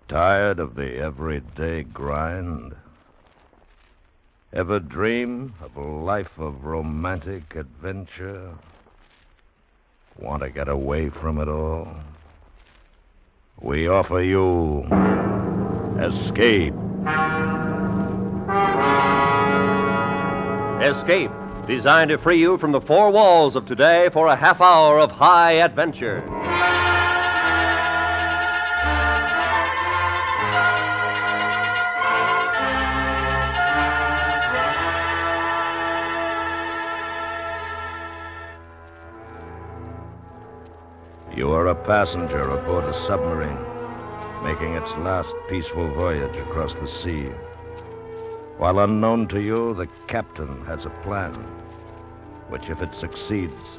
Tired of the everyday grind? Ever dream of a life of romantic adventure? Want to get away from it all? We offer you Escape. Escape, designed to free you from the four walls of today for a half hour of high adventure. You are a passenger aboard a submarine, making its last peaceful voyage across the sea. While unknown to you, the captain has a plan, which, if it succeeds,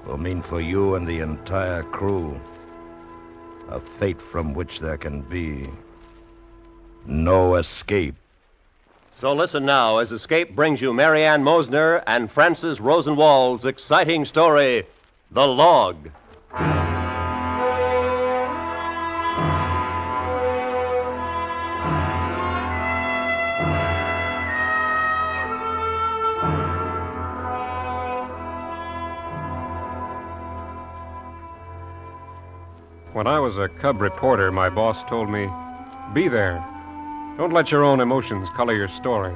will mean for you and the entire crew a fate from which there can be no escape. So listen now as Escape brings you Mary Ann Mosner and Francis Rosenwald's exciting story, The Log. When I was a cub reporter, my boss told me, be there. Don't let your own emotions color your story.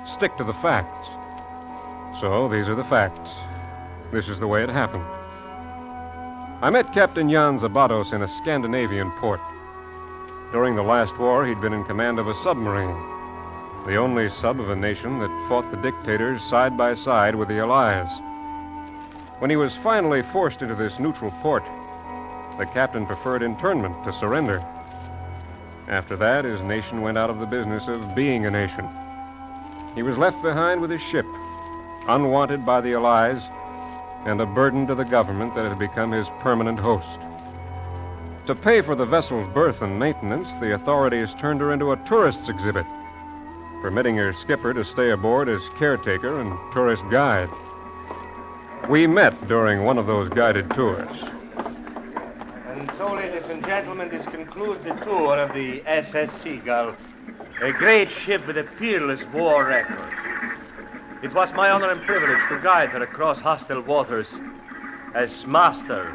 Stick to the facts. So these are the facts. This is the way it happened. I met Captain Jan Zabatos in a Scandinavian port. During the last war, he'd been in command of a submarine, the only sub of a nation that fought the dictators side by side with the Allies. When he was finally forced into this neutral port, the captain preferred internment to surrender. After that, his nation went out of the business of being a nation. He was left behind with his ship, unwanted by the Allies, and a burden to the government that had become his permanent host. To pay for the vessel's berth and maintenance, the authorities turned her into a tourist's exhibit, permitting her skipper to stay aboard as caretaker and tourist guide. We met during one of those guided tours. And so, ladies and gentlemen, this concludes the tour of the SS Seagull, a great ship with a peerless war record. It was my honor and privilege to guide her across hostile waters as master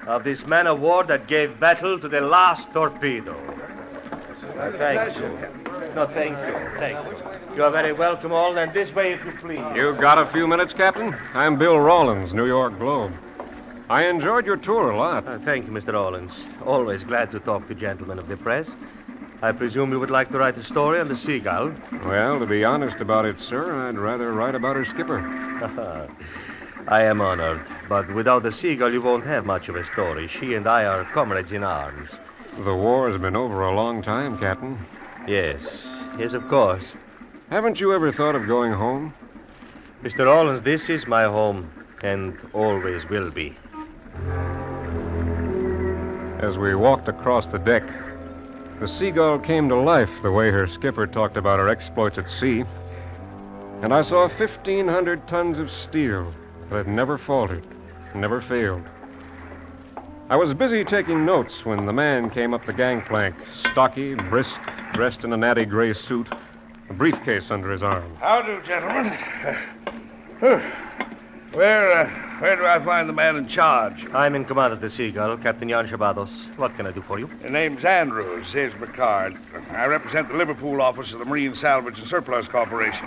of this man of war that gave battle to the last torpedo. Thank you. No, thank you. Thank you. You are very welcome all, and this way if you please. You got a few minutes, Captain? I'm Bill Rawlins, New York Globe. I enjoyed your tour a lot. Thank you, Mr. Rawlins. Always glad to talk to gentlemen of the press. I presume you would like to write a story on the Seagull? Well, to be honest about it, sir, I'd rather write about her skipper. I am honored, but without the Seagull, you won't have much of a story. She and I are comrades in arms. The war has been over a long time, Captain. Yes, of course. Haven't you ever thought of going home? Mr. Rawlins, this is my home, and always will be. As we walked across the deck, the Seagull came to life the way her skipper talked about her exploits at sea. And I saw 1,500 tons of steel that had never faltered, never failed. I was busy taking notes when the man came up the gangplank, stocky, brisk, dressed in a natty gray suit, a briefcase under his arm. How do, gentlemen? Where do I find the man in charge? I'm in command of the Seagull, Captain Jan Zabatos. What can I do for you? The name's Andrews. Here's my card. I represent the Liverpool office of the Marine Salvage and Surplus Corporation.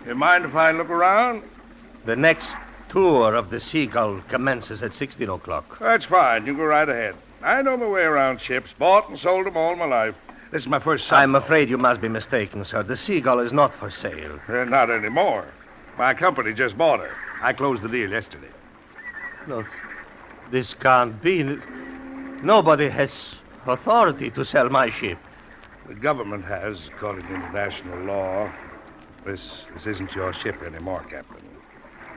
You mind if I look around? The next tour of the Seagull commences at 16 o'clock. That's fine. You go right ahead. I know my way around ships. Bought and sold them all my life. This is my first sub. I'm afraid you must be mistaken, sir. The Seagull is not for sale. Not anymore. My company just bought her. I closed the deal yesterday. No, this can't be. Nobody has authority to sell my ship. The government has, according to international law. This isn't your ship anymore, Captain.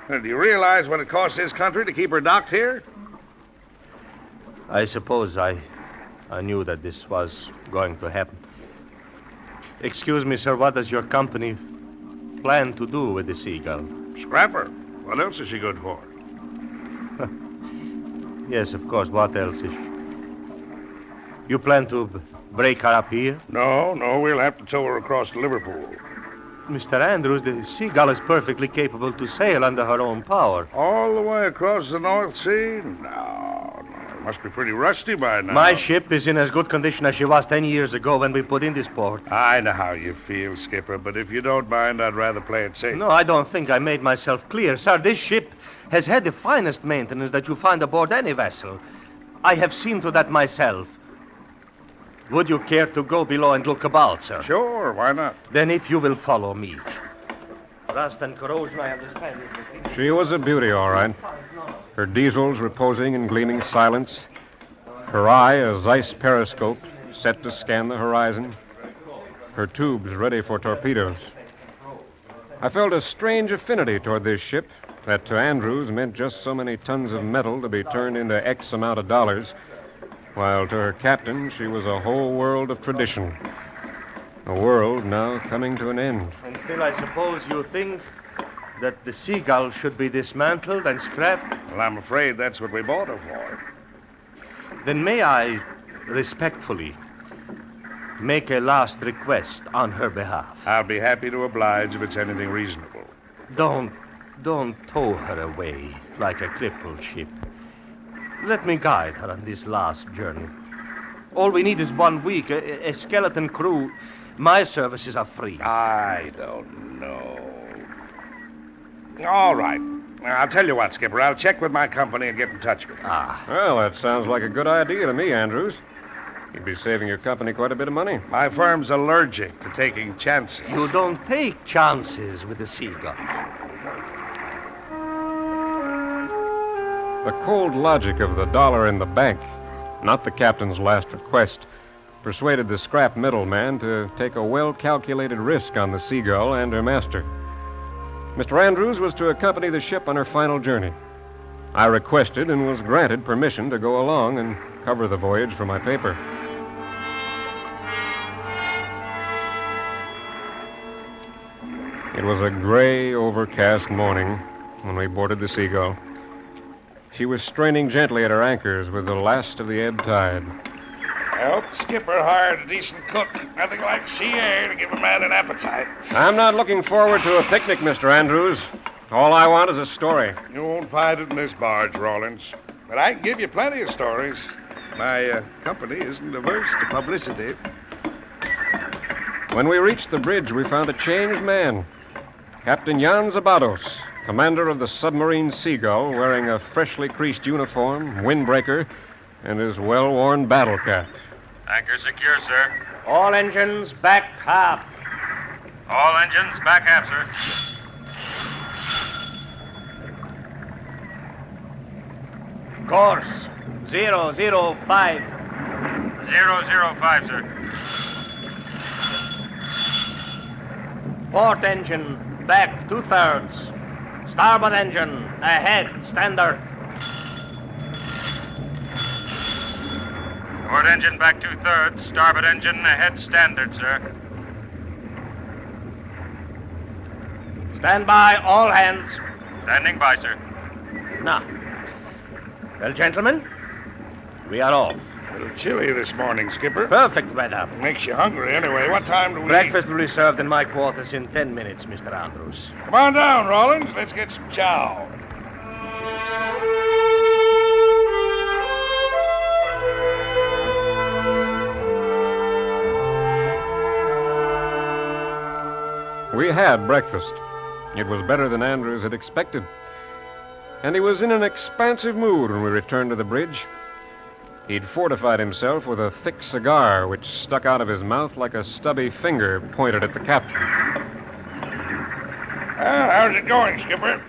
Do you realize what it costs this country to keep her docked here? I suppose I knew that this was going to happen. Excuse me, sir, what does your company plan to do with the Seagull? Scrap her. What else is she good for? Yes, of course. What else is she? You plan to break her up here? No, we'll have to tow her across to Liverpool. Mr. Andrews, the Seagull is perfectly capable to sail under her own power. All the way across the North Sea? No. It must be pretty rusty by now. My ship is in as good condition as she was 10 years ago when we put in this port. I know how you feel, Skipper, but if you don't mind, I'd rather play it safe. No, I don't think I made myself clear. Sir, this ship has had the finest maintenance that you find aboard any vessel. I have seen to that myself. Would you care to go below and look about, sir? Sure, why not? Then if you will follow me. Rust and corrosion, I understand. She was a beauty, all right. Her diesels reposing in gleaming silence. Her eye a Zeiss periscope set to scan the horizon. Her tubes ready for torpedoes. I felt a strange affinity toward this ship that to Andrews meant just so many tons of metal to be turned into X amount of dollars, while to her captain she was a whole world of tradition. A world now coming to an end. And still, I suppose you think that the Seagull should be dismantled and scrapped? Well, I'm afraid that's what we bought her for. Then may I respectfully make a last request on her behalf? I'll be happy to oblige if it's anything reasonable. Don't tow her away like a crippled ship. Let me guide her on this last journey. All we need is 1 week, a skeleton crew. My services are free. I don't know. All right. I'll tell you what, Skipper. I'll check with my company and get in touch with you. Well, that sounds like a good idea to me, Andrews. You'd be saving your company quite a bit of money. My firm's allergic to taking chances. You don't take chances with the Seagull. The cold logic of the dollar in the bank, not the captain's last request, persuaded the scrap middleman to take a well-calculated risk on the Seagull and her master. Mr. Andrews was to accompany the ship on her final journey. I requested and was granted permission to go along and cover the voyage for my paper. It was a gray, overcast morning when we boarded the Seagull. She was straining gently at her anchors with the last of the ebb tide. I hope the skipper hired a decent cook. Nothing like sea air to give a man an appetite. I'm not looking forward to a picnic, Mr. Andrews. All I want is a story. You won't find it in this barge, Rawlins. But I can give you plenty of stories. My company isn't averse to publicity. When we reached the bridge, we found a changed man. Captain Jan Zabados, commander of the submarine Seagull, wearing a freshly creased uniform, windbreaker, and his well-worn battle cap. Anchor secure, sir. All engines back half. All engines back aft, sir. Course 005. 005, sir. Port engine back 2/3. Starboard engine ahead, standard. Port engine back 2/3. Starboard engine ahead, standard, sir. Stand by, all hands. Standing by, sir. Now. Well, gentlemen, we are off. A little chilly this morning, Skipper. Perfect weather. Makes you hungry anyway. What time do we Breakfast will be served in my quarters in 10 minutes, Mr. Andrews. eat? Come on down, Rawlins. Let's get some chow. We had breakfast. It was better than Andrews had expected. And he was in an expansive mood when we returned to the bridge. He'd fortified himself with a thick cigar which stuck out of his mouth like a stubby finger pointed at the captain. Well, how's it going, Skipper?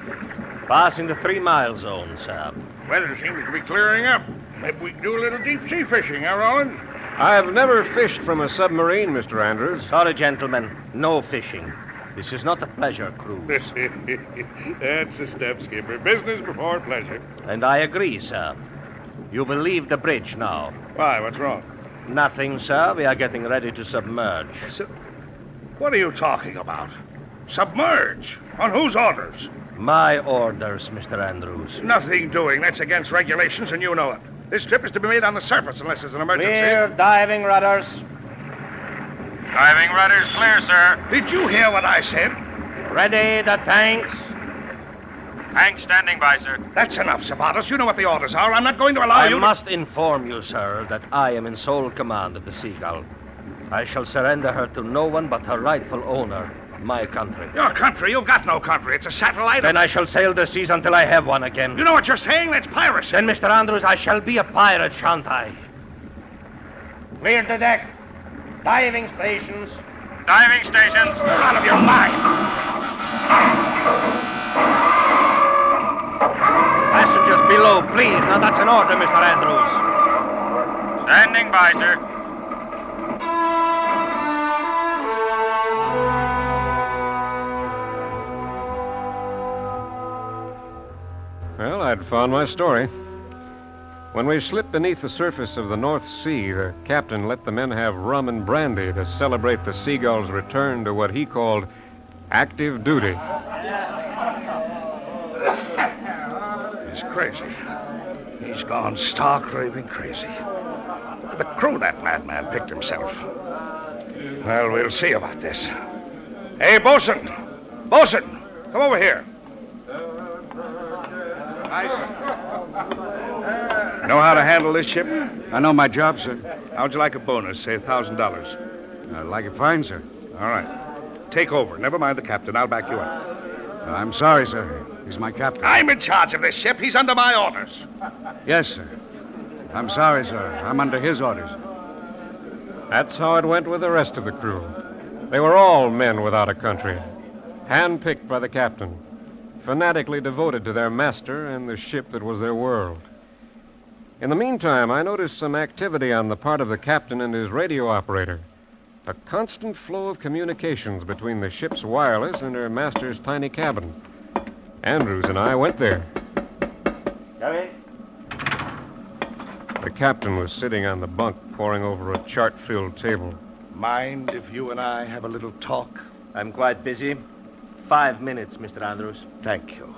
Passing the 3-mile zone, sir. Weather seems to be clearing up. Maybe we can do a little deep-sea fishing, huh, Rollins? I've never fished from a submarine, Mr. Andrews. Sorry, gentlemen. No fishing. This is not a pleasure cruise. That's the step, Skipper. Business before pleasure. And I agree, sir. You will leave the bridge now. Why, what's wrong? Nothing, sir. We are getting ready to submerge. What are you talking about? Submerge? On whose orders? My orders, Mr. Andrews. Nothing doing. That's against regulations, and you know it. This trip is to be made on the surface unless there's an emergency. Clear diving rudders. Diving rudders clear, sir. Did you hear what I said? Ready the tanks. Tank standing by, sir. That's enough, Sabatos. You know what the orders are. I'm not going to allow I you must inform you, sir, that I am in sole command of the Seagull. I shall surrender her to no one but her rightful owner, my country. Your country? You've got no country. It's a satellite. Then I shall sail the seas until I have one again. You know what you're saying? That's piracy. Then, Mr. Andrews, I shall be a pirate, shan't I? Clear the deck. Diving stations. Diving stations. You're out of your mind. Passengers below, please. Now, that's an order, Mr. Andrews. Standing by, sir. Well, I'd found my story. When we slipped beneath the surface of the North Sea, the captain let the men have rum and brandy to celebrate the Seagull's return to what he called active duty. He's crazy. He's gone stark raving crazy. The crew that madman picked himself. Well, we'll see about this. Hey, Bosun! Bosun! Come over here. Aye, sir. Know how to handle this ship? I know my job, sir. How'd you like a bonus? Say $1,000. I like it fine, sir. All right. Take over. Never mind the captain. I'll back you up. I'm sorry, sir. He's my captain. I'm in charge of this ship. He's under my orders. Yes, sir. I'm sorry, sir. I'm under his orders. That's how it went with the rest of the crew. They were all men without a country, handpicked by the captain, fanatically devoted to their master and the ship that was their world. In the meantime, I noticed some activity on the part of the captain and his radio operator. A constant flow of communications between the ship's wireless and her master's tiny cabin. Andrews and I went there. Come in. The captain was sitting on the bunk, poring over a chart-filled table. Mind if you and I have a little talk? I'm quite busy. 5 minutes, Mr. Andrews. Thank you.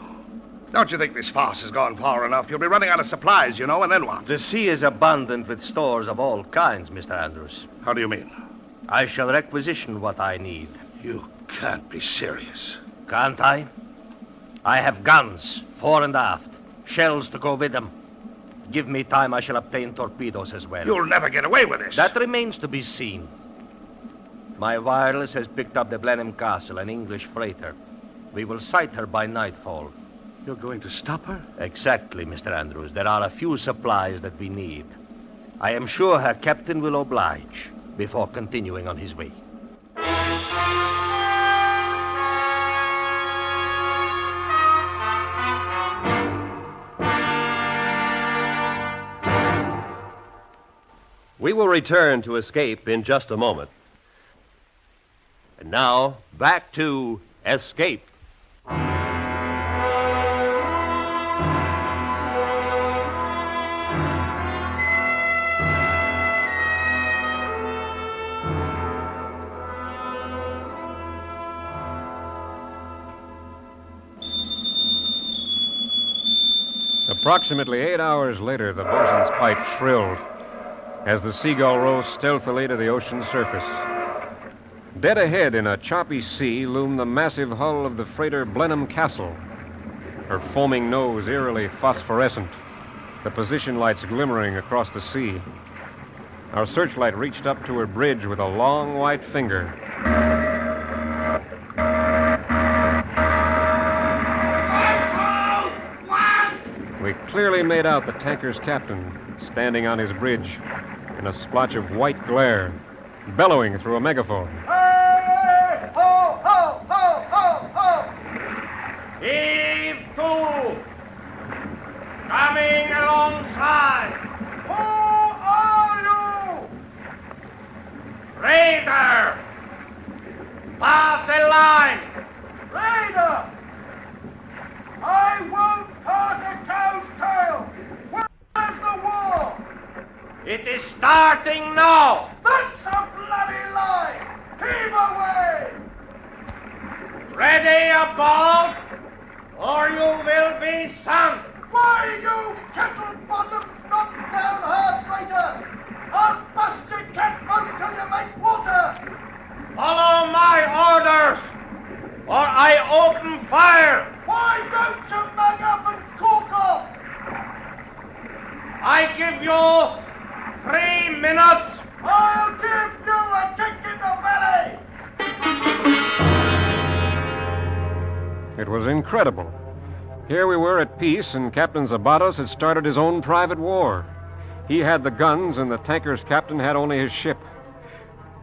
Don't you think this farce has gone far enough? You'll be running out of supplies, you know, and then what? The sea is abundant with stores of all kinds, Mr. Andrews. How do you mean? I shall requisition what I need. You can't be serious. Can't I? I have guns, fore and aft, shells to go with them. Give me time, I shall obtain torpedoes as well. You'll never get away with this. That remains to be seen. My wireless has picked up the Blenheim Castle, an English freighter. We will sight her by nightfall. You're going to stop her? Exactly, Mr. Andrews. There are a few supplies that we need. I am sure her captain will oblige before continuing on his way. We will return to Escape in just a moment. And now, back to Escape. Approximately 8 hours later, the bosun's pipe shrilled as the Seagull rose stealthily to the ocean's surface. Dead ahead in a choppy sea loomed the massive hull of the freighter Blenheim Castle, her foaming nose eerily phosphorescent, the position lights glimmering across the sea. Our searchlight reached up to her bridge with a long white finger. We clearly made out the tanker's captain standing on his bridge in a splotch of white glare, bellowing through a megaphone. Hey! Ho, ho, ho, ho, ho! Heave to! Coming alongside! Who are you? Raider! Pass a line! Raider! I won't pass a cow's tail! Where's the war? It is starting now! That's a bloody lie! Heave away! Ready about, or you will be sunk! Why, you kettle-bottomed knock down hard freighter! I'll bust your catboat till you make water! Follow my orders, or I open fire! Why don't you mug up and cork off? I give you 3 minutes. I'll give you a kick in the belly! It was incredible. Here we were at peace, and Captain Zabatos had started his own private war. He had the guns, and the tanker's captain had only his ship.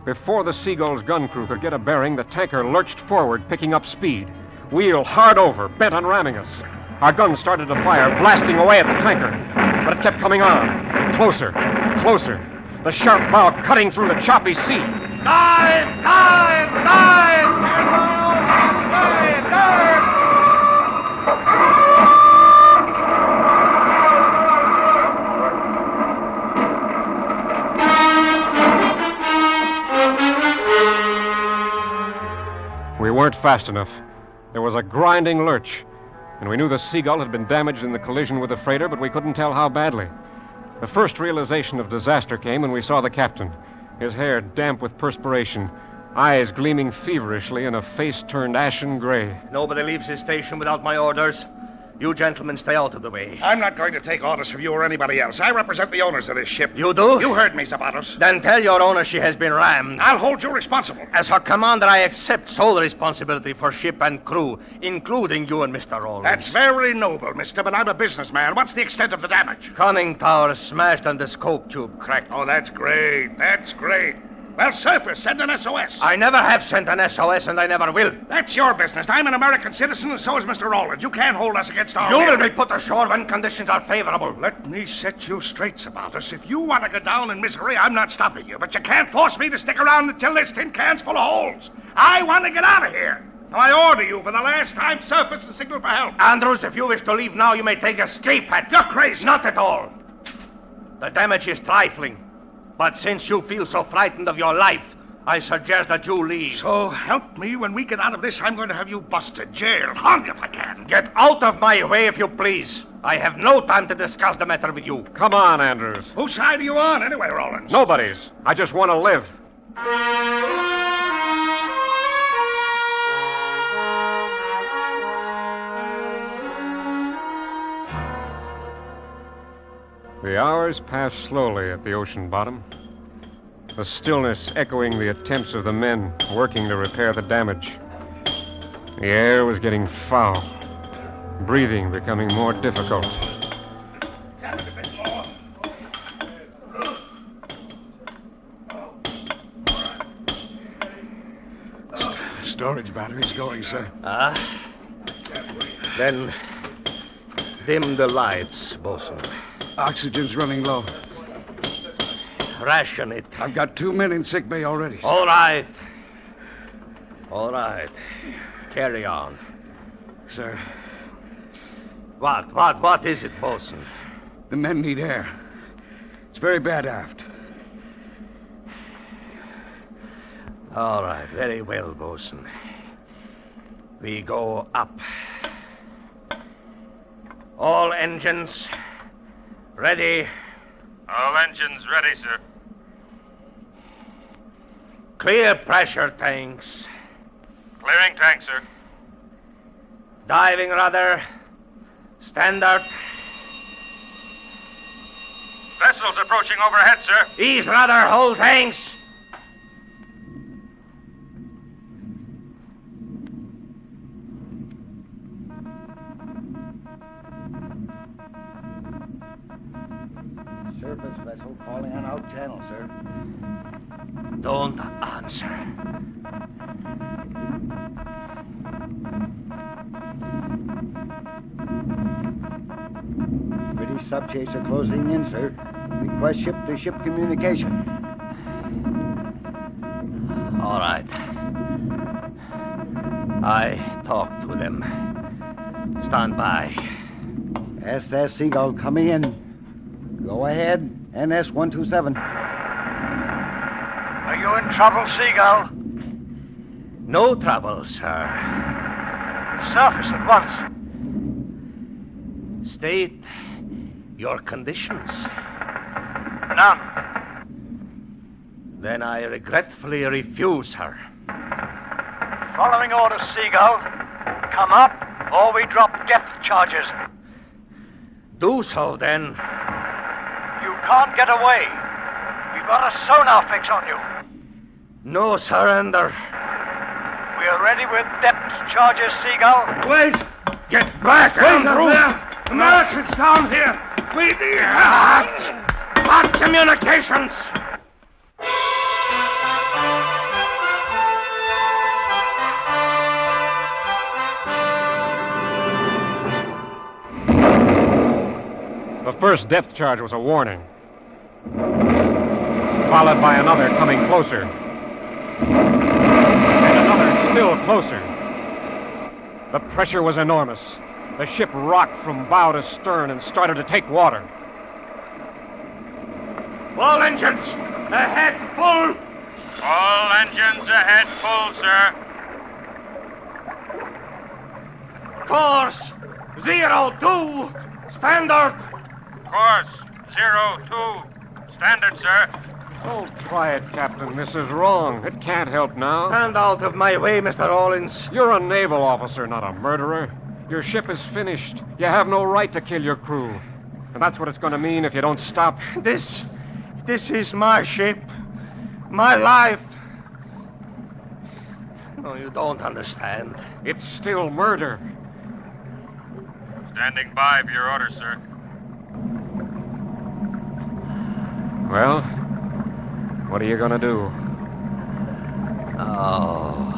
Before the Seagull's gun crew could get a bearing, the tanker lurched forward, picking up speed. Wheel hard over, bent on ramming us. Our guns started to fire, blasting away at the tanker. But it kept coming on. Closer, closer. The sharp bow cutting through the choppy sea. Dive! Dive! Dive! Dive! Dive! We weren't fast enough. There was a grinding lurch, and we knew the Seagull had been damaged in the collision with the freighter, but we couldn't tell how badly. The first realization of disaster came when we saw the captain, his hair damp with perspiration, eyes gleaming feverishly, and a face turned ashen gray. Nobody leaves his station without my orders. You gentlemen stay out of the way. I'm not going to take orders from you or anybody else. I represent the owners of this ship. You do? You heard me, Zabatos. Then tell your owner she has been rammed. I'll hold you responsible. As her commander, I accept sole responsibility for ship and crew, including you and Mr. Rollins. That's very noble, mister, but I'm a businessman. What's the extent of the damage? Conning tower smashed and the scope tube cracked. Oh, that's great. That's great. Well, surface, send an SOS. I never have sent an SOS, and I never will. That's your business. I'm an American citizen, and so is Mr. Rollins. You can't hold us against our You will. will be put ashore when conditions are favorable. Let me set you straight about us. If you want to go down in misery, I'm not stopping you. But you can't force me to stick around until this tin can's full of holes. I want to get out of here. Now, I order you for the last time, surface and signal for help. Andrews, if you wish to leave now, you may take a escape hatch. You're crazy. Not at all. The damage is trifling. But since you feel so frightened of your life, I suggest that you leave. So help me, when we get out of this, I'm going to have you busted, jailed, hung if I can. Get out of my way, if you please. I have no time to discuss the matter with you. Come on, Andrews. Whose side are you on, anyway, Rollins? Nobody's. I just want to live. The hours passed slowly at the ocean bottom, the stillness echoing the attempts of the men working to repair the damage. The air was getting foul, breathing becoming more difficult. Storage battery's going, sir. Then dim the lights, bosun. Oxygen's running low. Ration it. I've got 2 men in sick bay already. All right. All right. Carry on. Sir, What is it, bosun? the men need air. It's very bad aft. All right, very well, bosun. We go up. All engines ready. All engines ready, sir. Clear pressure tanks. Clearing tank, sir. Diving rudder. Standard. Vessels approaching overhead, sir. Ease rudder, hold tanks. Surface vessel calling on out channel, sir. Don't answer. British subchaser closing in, sir. Request ship-to-ship communication. All right. I talk to them. Stand by. SS Seagull coming in. Go ahead, NS-127. Are you in trouble, Seagull? No trouble, sir. Surface at once. State your conditions? None. Then I regretfully refuse her. Following orders, Seagull. Come up, or we drop depth charges. Do so, then. You can't get away. We've got a sonar fix on you. No surrender. We're ready with depth charges, Seagull. Wait! Get back, Andrews! Americans down here! We need Hot communications! The first depth charge was a warning, followed by another coming closer, and another still closer. The pressure was enormous. The ship rocked from bow to stern and started to take water. All engines, ahead, full! All engines ahead full, sir. Course, 02, standard. Course 02. Standard, sir. Don't try it, Captain. This is wrong. It can't help now. Stand out of my way, Mr. Rawlins. You're a naval officer, not a murderer. Your ship is finished. You have no right to kill your crew. And that's what it's going to mean if you don't stop. This is my ship, my life. No, you don't understand. It's still murder. Standing by for your orders, sir. Well, what are you going to do? Oh.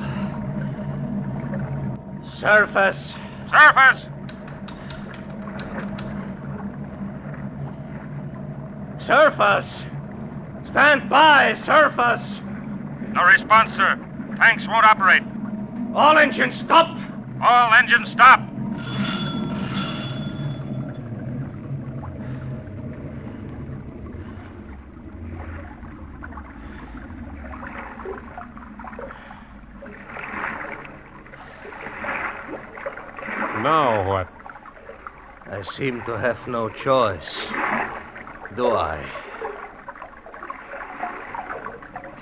Surface. Surface! Surface. Stand by, surface. No response, sir. Tanks won't operate. All engines stop. All engines stop. Now what? I seem to have no choice. Do I?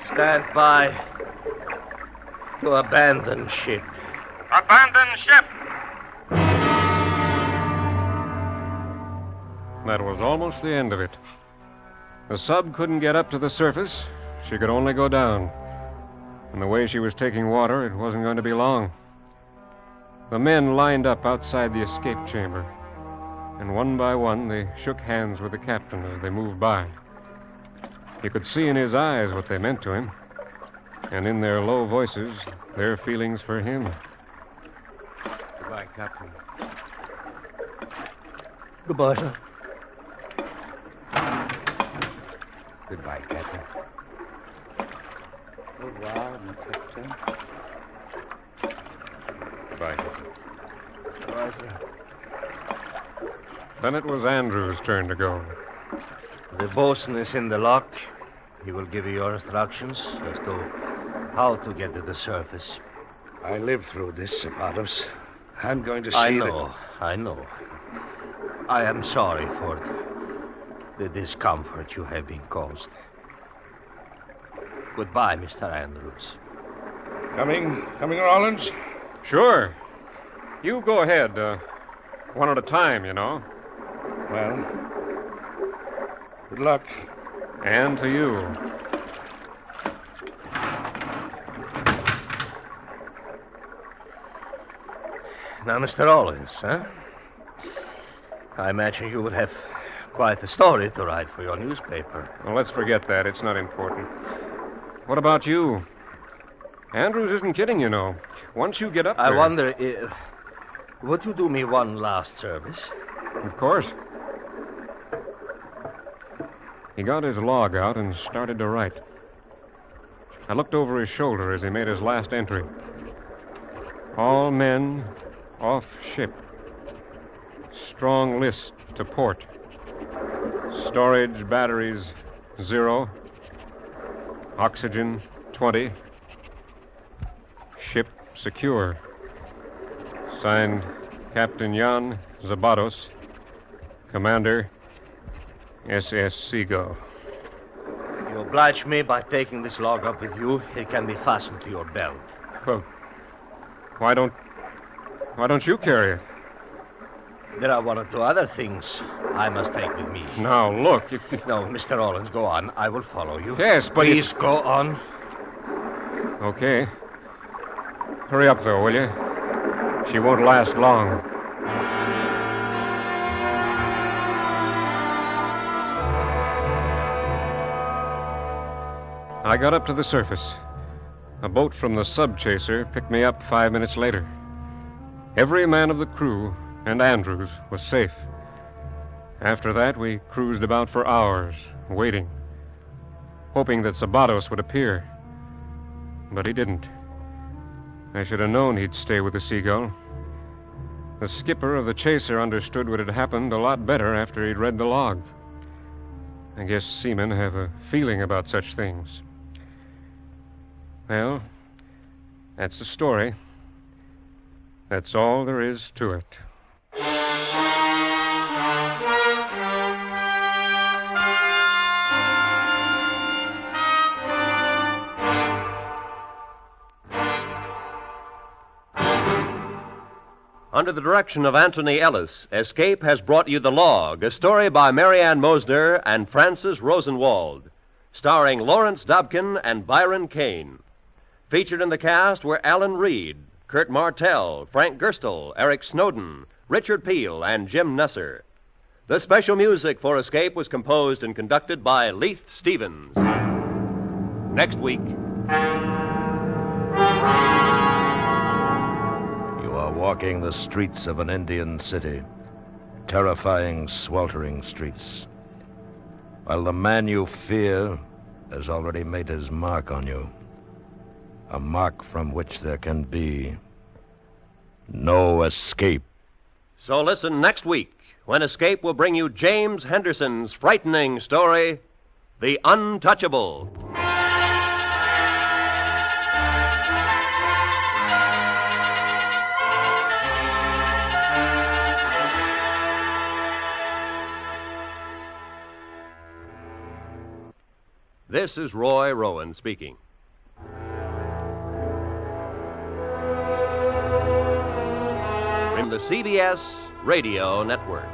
Stand by to abandon ship. Abandon ship. That was almost the end of it. The sub couldn't get up to the surface. She could only go down. And the way she was taking water, it wasn't going to be long. The men lined up outside the escape chamber, and one by one they shook hands with the captain as they moved by. You could see in his eyes what they meant to him, and in their low voices, their feelings for him. Goodbye, Captain. Goodbye, sir. Goodbye, Captain. Au revoir, mon captain. Goodbye. Goodbye, sir. Then it was Andrew's turn to go. The bosun is in the lock. He will give you your instructions as to how to get to the surface. I lived through this, Zapatos. I'm going to see I know. I am sorry for the discomfort you have been caused. Goodbye, Mr. Andrews. Coming, Rollins? Sure. You go ahead. One at a time, you know. Well, good luck. And to you. Now, Mr. Rawlins, huh? I imagine you would have quite a story to write for your newspaper. Well, let's forget that. It's not important. What about you? Andrews isn't kidding, you know. Once you get up there... I wonder, would you do me one last service? Of course. He got his log out and started to write. I looked over his shoulder as he made his last entry. All men off ship. Strong list to port. Storage batteries 0. Oxygen 20. Ship secure. Signed Captain Jan Zabatos, Commander SS Seagull. You oblige me by taking this log up with you. It can be fastened to your belt. Well, why don't you carry it? There are one or two other things I must take with me. Now, look. No, Mr. Rollins, go on. I will follow you. Yes, but Please go on. Okay. Hurry up, though, will you? She won't last long. I got up to the surface. A boat from the sub-chaser picked me up 5 minutes later. Every man of the crew and Andrews was safe. After that, we cruised about for hours, waiting, hoping that Sabatos would appear. But he didn't. I should have known he'd stay with the Seagull. The skipper of the chaser understood what had happened a lot better after he'd read the log. I guess seamen have a feeling about such things. Well, that's the story. That's all there is to it. Under the direction of Anthony Ellis, Escape has brought you The Log, a story by Marianne Mosner and Francis Rosenwald, starring Lawrence Dobkin and Byron Kane. Featured in the cast were Alan Reed, Kurt Martell, Frank Gerstle, Eric Snowden, Richard Peel, and Jim Nusser. The special music for Escape was composed and conducted by Leith Stevens. Next week. You are walking the streets of an Indian city, terrifying, sweltering streets, while the man you fear has already made his mark on you, a mark from which there can be no escape. So listen next week when Escape will bring you James Henderson's frightening story, The Untouchable. This is Roy Rowan speaking. From the CBS Radio Network.